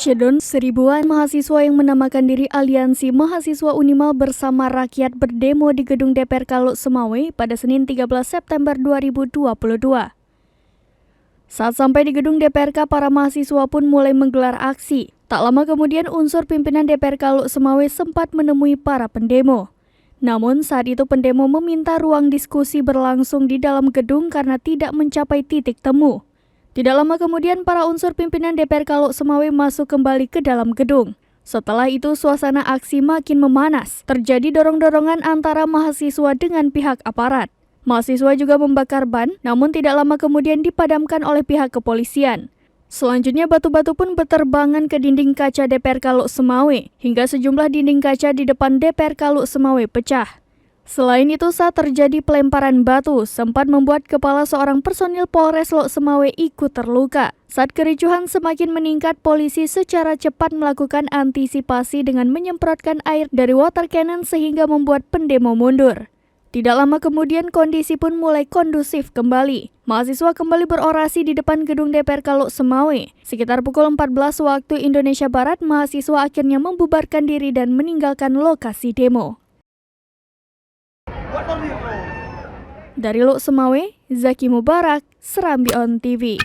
Syedon, seribuan mahasiswa yang menamakan diri Aliansi Mahasiswa Unimal bersama rakyat berdemo di gedung DPR Kaluk Semawe pada Senin 13 September 2022. Saat sampai di gedung DPRK, para mahasiswa pun mulai menggelar aksi. Tak lama kemudian unsur pimpinan DPR Kaluk Semawe sempat menemui para pendemo. Namun saat itu pendemo meminta ruang diskusi berlangsung di dalam gedung karena tidak mencapai titik temu. Tidak lama kemudian, para unsur pimpinan DPR Kaluk Semawe masuk kembali ke dalam gedung. Setelah itu, suasana aksi makin memanas. Terjadi dorong-dorongan antara mahasiswa dengan pihak aparat. Mahasiswa juga membakar ban, namun tidak lama kemudian dipadamkan oleh pihak kepolisian. Selanjutnya, batu-batu pun berterbangan ke dinding kaca DPR Kaluk Semawe, hingga sejumlah dinding kaca di depan DPR Kaluk Semawe pecah. Selain itu, saat terjadi pelemparan batu, sempat membuat kepala seorang personil Polres Lok Semawe ikut terluka. Saat kericuhan semakin meningkat, polisi secara cepat melakukan antisipasi dengan menyemprotkan air dari water cannon sehingga membuat pendemo mundur. Tidak lama kemudian, kondisi pun mulai kondusif kembali. Mahasiswa kembali berorasi di depan gedung DPR Kaluk Semawe. Sekitar pukul 14 waktu Indonesia Barat, mahasiswa akhirnya membubarkan diri dan meninggalkan lokasi demo. Dari Lok Semawe, Zaki Mubarak, Serambi On TV.